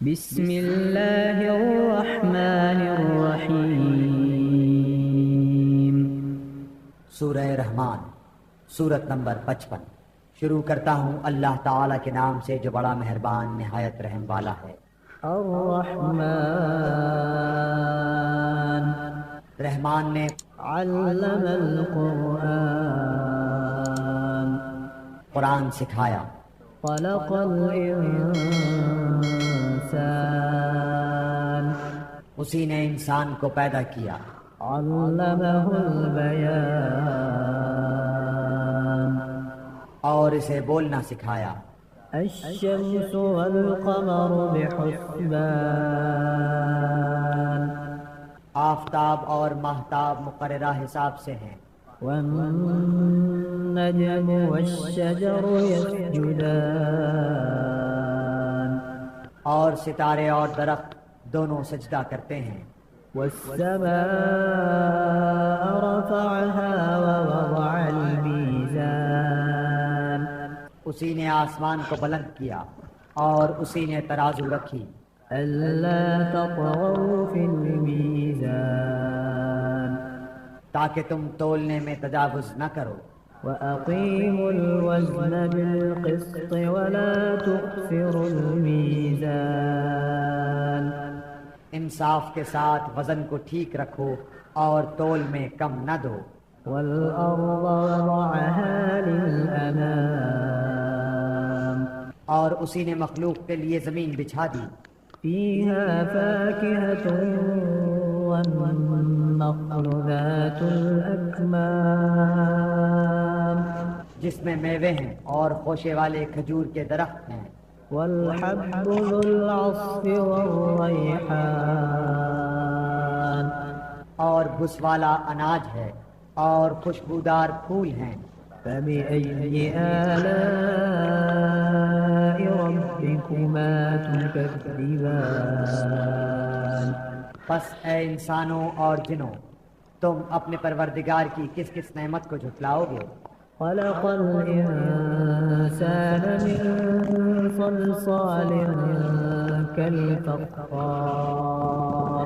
بسم اللہ الرحمن الرحیم۔ سورہ رحمان، سورت نمبر 55۔ شروع کرتا ہوں اللہ تعالیٰ کے نام سے جو بڑا مہربان نہایت رحم والا ہے۔ الرحمن رحمان نے علم القرآن قرآن سکھایا۔ خلق الانسان اسی نے انسان کو پیدا کیا۔ علمہ البیان اور اسے بولنا سکھایا۔ الشمس والقمر بحسبان آفتاب اور ماہتاب مقررہ حساب سے ہیں۔ والنجم والشجر يسجدان اور ستارے اور درخت دونوں سجدہ کرتے ہیں۔ والسماء رفعها ووضع الميزان اسی نے آسمان کو بلند کیا اور اسی نے ترازو رکھی۔ ألا تطغوا في الميزان تاکہ تم تولنے میں تجاوز نہ کرو۔ وأقيموا الوزن بالقسط ولا تخسروا الميزان انصاف کے ساتھ وزن کو ٹھیک رکھو اور تول میں کم نہ دو۔ والأرض وضعها للأنام اور اسی نے مخلوق کے لیے زمین بچھا دی۔ فيها فاكهة والنخل ذات الأكمام جس میں میوے ہیں اور خوشے والے کھجور کے درخت ہیں۔ والحب ذو العصف والريحان اور بس والا اناج ہے اور خوشبودار پھول ہیں۔ فبأي آلاء ربكما تكذبان پس اے انسانوں اور جنوں، تم اپنے پروردگار کی کس کس نعمت کو جھٹلاؤ گے؟ خلق الإنسان من صلصال كالفخار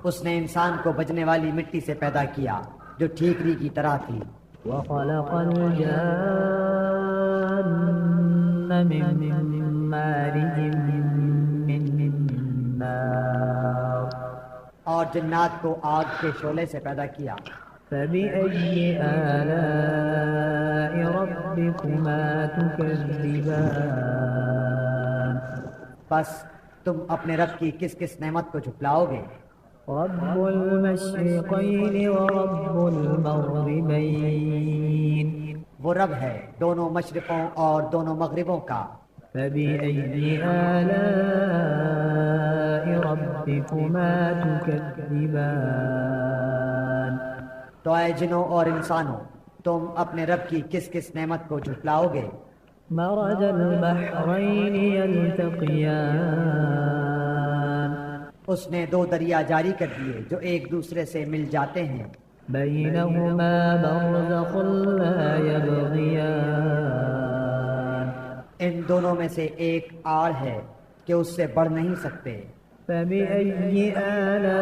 اس نے انسان کو بجنے والی مٹی سے پیدا کیا جو ٹھیکری کی طرح تھی۔ وخلق الجان من مارج من نار اور جنات کو آگ کے شعلے سے پیدا کیا۔ فبأي آلاء ربكما تكذبان بس تم اپنے رب کی کس کس نعمت کو جھٹلاؤ گے؟ رب المشرقين ورب المغربين وہ رب ہے دونوں مشرقوں اور دونوں مغربوں کا۔ فبأي آلاء ربكما تكذبان تو اے جنوں اور انسانوں، تم اپنے رب کی کس کس نعمت کو جھٹلاؤ گے؟ مرج البحرين يلتقيان اس نے دو دریا جاری کر دیے جو ایک دوسرے سے مل جاتے ہیں۔ بينهما برزخ لا يبغيان ان دونوں میں سے ایک آڑ ہے کہ اس سے بڑھ نہیں سکتے۔ فبأي آلاء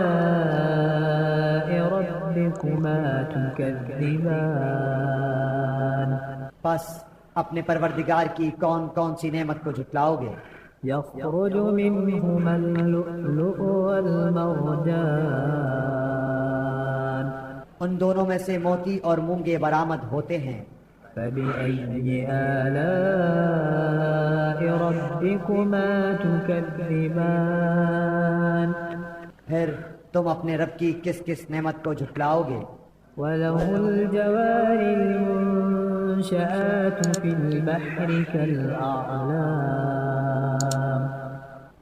ربكما تكذبان بس اپنے پروردگار کی کون کون سی نعمت کو جھٹلاؤ گے؟ يخرج منهما اللؤلؤ والمرجان ان دونوں میں سے موتی اور مونگے برآمد ہوتے ہیں۔ فبأي آلاء ربكما تكذبان پھر تم اپنے رب کی کس کس نعمت کو جھٹلاؤ گے؟ وله الجوار المنشآت في البحر كالأعلام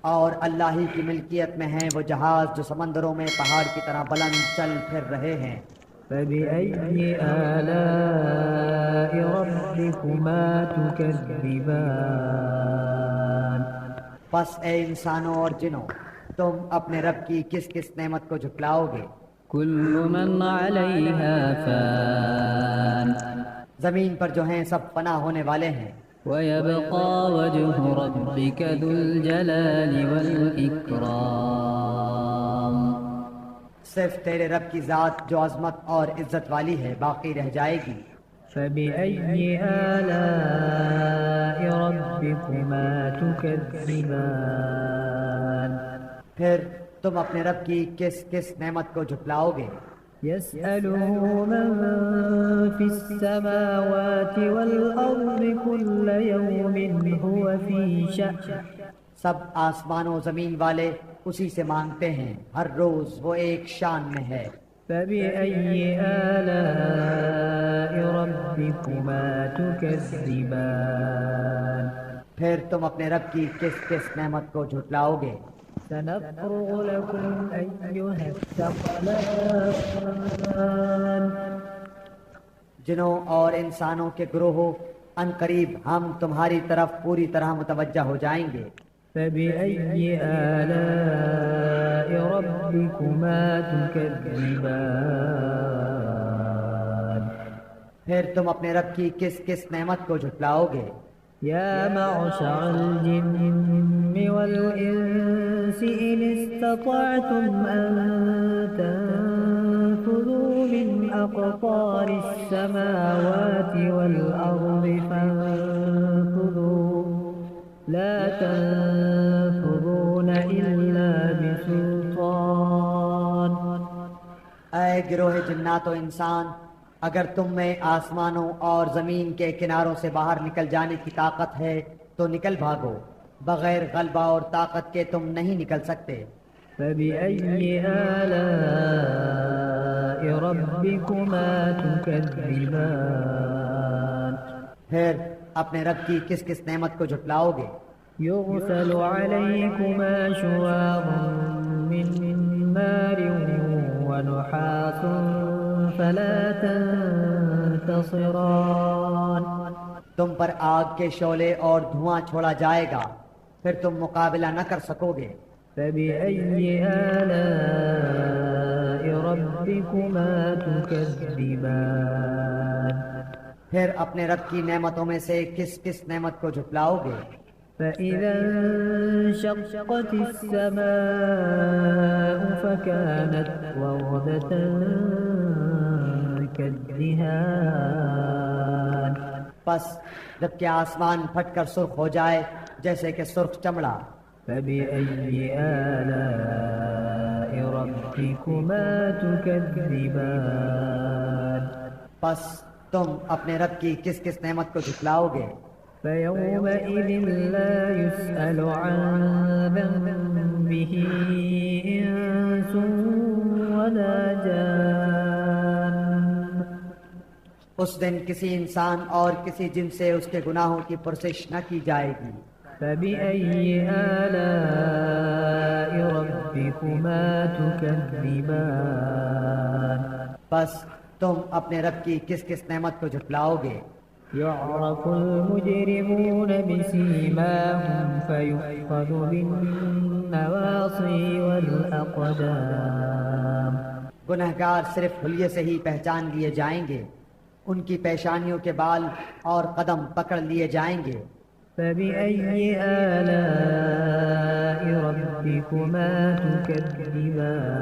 اور اللہ ہی کی ملکیت میں ہیں وہ جہاز جو سمندروں میں پہاڑ کی طرح بلند چل پھر رہے ہیں۔ فبأي آلاء ربكما تكذبان پس اے انسانوں اور جنوں، تم اپنے رب کی کس کس نعمت کو جھٹلاؤ گے؟ كل من عليها فان زمین پر جو ہیں سب فنا ہونے والے ہیں۔ ويبقى وجه ربك ذو الجلال والإكرام صرف تیرے رب کی ذات جو عظمت اور عزت والی ہے باقی رہ جائے گی۔ فبأي آلاء ربكما تكذبان پھر تم اپنے رب کی کس کس نعمت کو جھٹلاؤ گے؟ يسأله من في السماوات والأرض كل يوم هو في شأن سب آسمان و زمین والے اسی سے مانگتے ہیں، ہر روز وہ ایک شان میں ہے۔ فبأي آلاء ربكما تكذبان پھر تم اپنے رب کی کس کس نعمت کو جھٹلاؤ گے؟ سنفرغ لكم أيها الثقلان جنوں اور انسانوں کے گروہوں ان قریب ہم تمہاری طرف پوری طرح متوجہ ہو جائیں گے۔ فبأي آلاء ربكما تكذبان پھر تم اپنے رب کی کس کس نعمت کو جھٹلاؤ گے؟ يا معشر الجن والإنس إن استطعتم أن تنفذوا من أقطار السماوات والأرض فانفذوا لا تنفذون إلا بسلطان اے گروہ جنات و انسان، اگر تم میں آسمانوں اور زمین کے کناروں سے باہر نکل جانے کی طاقت ہے تو نکل بھاگو، بغیر غلبہ اور طاقت کے تم نہیں نکل سکتے۔ فبأي آلاء ربكما تكذبان پھر اپنے رب کی کس کس نعمت کو جھٹلاؤ گے؟ يرسل عليكما شواظ من نار ونحاس فلا تنتصران تم پر آگ کے شعلے اور دھواں چھوڑا جائے گا، پھر تم مقابلہ نہ کر سکو گے۔ فبأي آلاء ربكما تكذبان پھر اپنے رب کی نعمتوں میں سے کس کس نعمت کو جھٹلاؤ گے؟ فإذا انشقت السماء فكانت وردة كالدهان پس جب کہ آسمان پھٹ کر سرخ ہو جائے جیسے کہ سرخ چمڑا۔ فبأي آلاء ربكما تكذبان پس تم اپنے رب کی کس کس نعمت کو جھٹلاؤ گے؟ فيومئذ لا يسأل عن ذنبه إنس ولا جان اس دن کسی انسان اور کسی جن سے اس کے گناہوں کی پرسش نہ کی جائے گی۔ فبأي آلاء ربكما تكذبان بس تم اپنے رب کی کس کس نعمت کو جھٹلاؤ گے؟ يعرف المجرمون بسيماهم فيؤخذ بالنواصي والأقدام گنہگار صرف حلیے سے ہی پہچان لیے جائیں گے، ان کی پیشانیوں کے بال اور قدم پکڑ لیے جائیں گے۔ فبأي آلاء ربكما تكذبان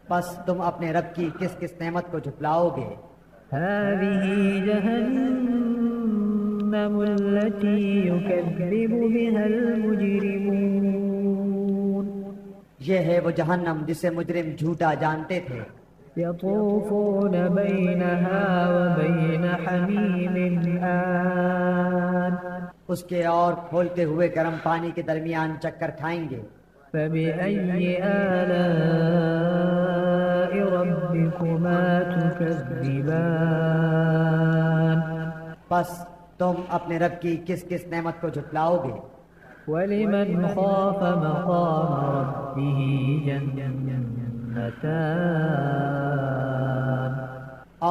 بس تم اپنے رب کی کس کس نعمت کو جھٹلاؤ گے؟ هذه جهنم التي يكذب بها المجرمون یہ ہے وہ جہنم جسے مجرم جھوٹا جانتے تھے۔ يطوفون بينها وبين حميم آن اس کے اور کھولتے ہوئے گرم پانی کے درمیان چکر کھائیں گے۔ فبأي آلاء ربكما تكذبان بس تم اپنے رب کی کس کس نعمت کو جھٹلاؤ گے؟ ولمن خاف مقام ربه جنتان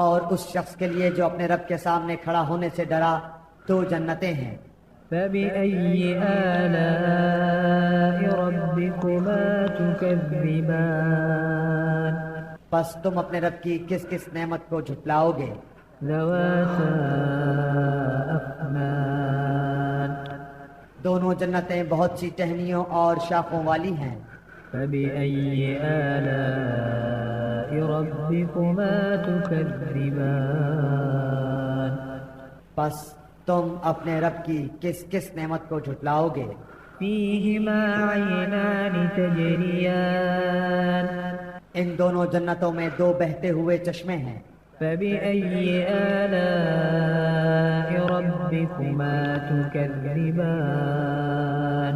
اور اس شخص کے لیے جو اپنے رب کے سامنے کھڑا ہونے سے ڈرا 2 جنتیں ہیں۔ فبأي آلاء ربكما تكذبان بس تم اپنے رب کی کس کس نعمت کو جھٹلاؤ گے؟ ذواتا أفنان دونوں جنتیں بہت سی ٹہنیوں اور شاخوں والی ہیں۔ فبأي آلاء ربكما تكذبان بس تم اپنے رب کی کس کس نعمت کو جھٹلاؤ گے؟ فيهما عينان تجريان ان دونوں جنتوں میں دو بہتے ہوئے چشمے ہیں۔ فبأي آلاء ربكما تكذبان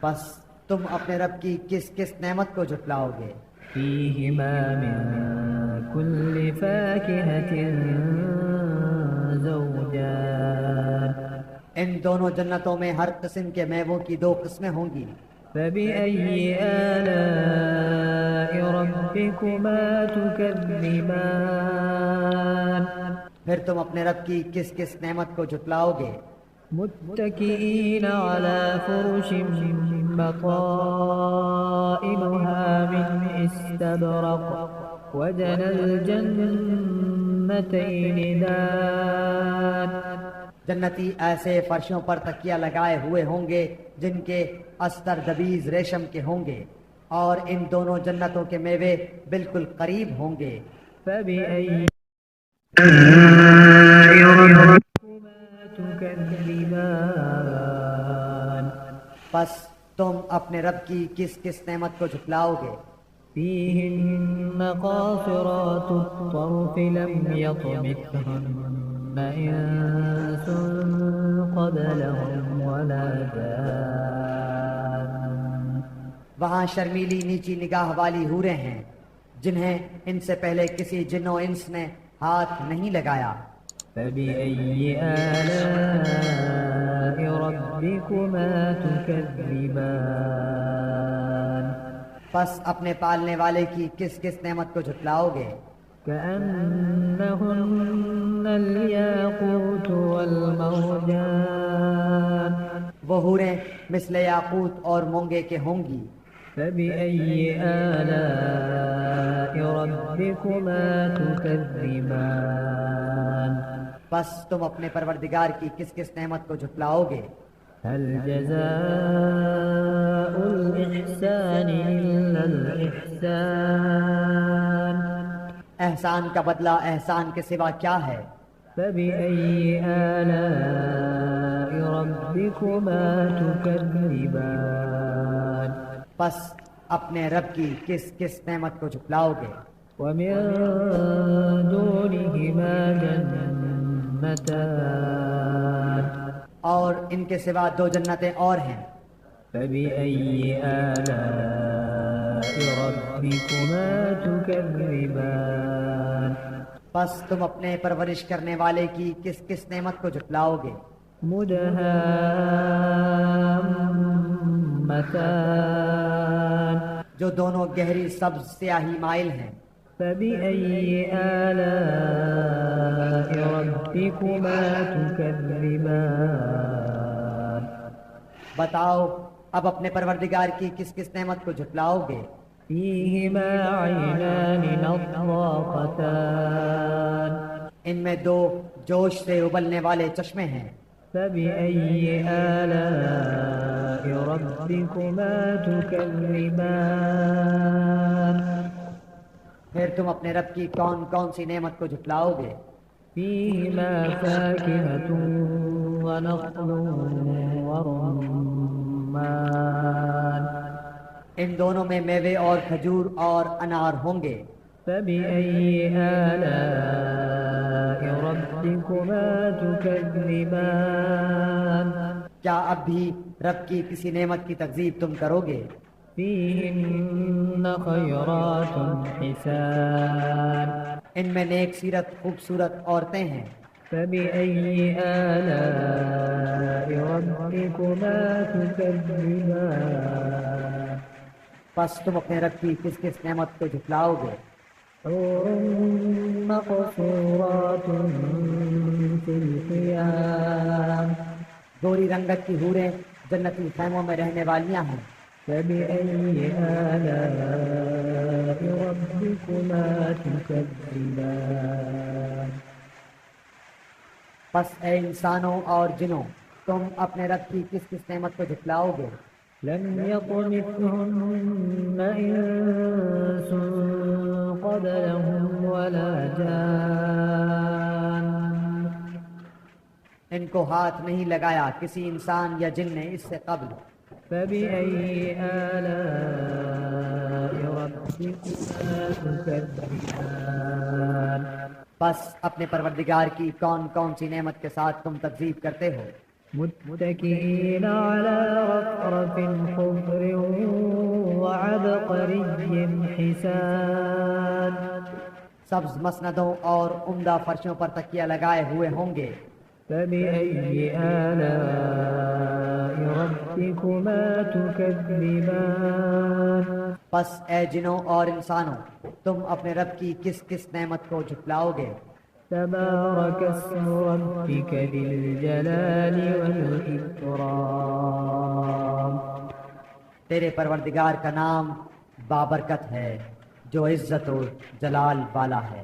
بس تم اپنے رب کی کس کس نعمت کو جھٹلاؤ گے؟ فيهما من كل فاكهة زوجان ان دونوں جنتوں میں ہر قسم کے میووں کی دو قسمیں ہوں گی۔ فبأي آلاء ربكما تكذبان پھر تم اپنے رب کی کس کس نعمت کو جھٹلاؤ گے؟ متكئين على فرش بطائنها من استبرق وجنى الجنتين دان جنتی ایسے فرشوں پر تکیہ لگائے ہوئے ہوں گے جن کے استر دبیز ریشم کے ہوں گے، اور ان دونوں جنتوں کے میوے بالکل قریب ہوں گے۔ فبأي آلاء ربكما تكذبان بس تم اپنے رب کی کس کس نعمت کو جھٹلاؤ گے؟ فيهن قاصرات الطرف لم يطمثهن إنس قبلهم ولا جان وہاں شرمیلی نیچی نگاہ والی حوریں ہیں جنہیں ان سے پہلے کسی جن و انس نے ہاتھ نہیں لگایا۔ فبأي آلاء ربكما تكذبان بس اپنے پالنے والے کی کس کس نعمت کو جھٹلاؤ گے؟ كأنهن الياقوت والمرجان وہ حوریں مثل یاقوت اور مونگے کے ہوں گی۔ فبأي آلاء ربكما تكذبان بس تم اپنے پروردگار کی کس کس نعمت کو جھٹلاؤ گے؟ هل جزاء الإحسان إلا الإحسان احسان کا بدلہ احسان کے سوا کیا ہے؟ فبأي آلاء ربكما تكذبان بس اپنے رب کی کس کس نعمت کو جھٹلاؤ گے؟ ومن دونهما جنتان اور ان کے سوا دو جنتیں اور ہیں۔ فبأي آلاء ربكما تكذبان بس تم اپنے پرورش کرنے والے کی کس کس نعمت کو جھٹلاؤ گے؟ مدهامتان جو دونوں گہری سبز سیاہی مائل ہیں۔ فبأي آلاء ربكما تكذبان بتاؤ اب اپنے پروردگار کی کس کس نعمت کو جھٹلاؤ گے؟ فيهما عينان نضاختان ان میں دو جوش سے ابلنے والے چشمے ہیں۔ فبأي آلاء ربكما تكذبان پھر تم اپنے رب کی کون کون سی نعمت کو جھٹلاؤ گے؟ فيهما فاكهة ونخل ورمان ان دونوں میں میوے اور کھجور اور انار ہوں گے۔ فبأي آلاء ربكما تكذبان کیا اب بھی رب کی کسی نعمت کی تکذیب تم کرو گے؟ فيهن خيرات حسان ان میں نیک سیرت خوبصورت عورتیں ہیں۔ فبأي آلاء ربكما تكذبان بس تم اپنے رب کی کس کس نعمت کو جھٹلاؤ گے؟ حور مقصورات في الخيام گوری رنگت کی حوریں جنتی خیموں میں رہنے والیاں ہیں۔ فبأي آلاء ربكما تكذبان پس اے انسانوں اور جنوں تم اپنے رب کی کس کس نعمت کو جھٹلاؤ گے؟ لم يطمثهن إنس قبلهم ولا جان ان کو ہاتھ نہیں لگایا کسی انسان یا جن نے اس سے قبل، فبأي آلاء ربكما تكذبان بس اپنے پروردگار کی کون کون سی نعمت کے ساتھ تم تکذیب کرتے ہو؟ متكئين على رفرف خضر وعبقري حسان سبز مسندوں اور عمدہ فرشوں پر تکیہ لگائے ہوئے ہوں گے۔ فبأي آلاء ربكما تكذبان پس اے جنوں اور انسانوں تم اپنے رب کی کس کس نعمت کو جھٹلاؤ گے؟ تبارك اسم ربك ذي الجلال والإكرام تیرے پروردگار کا نام بابرکت ہے جو عزت و جلال والا ہے۔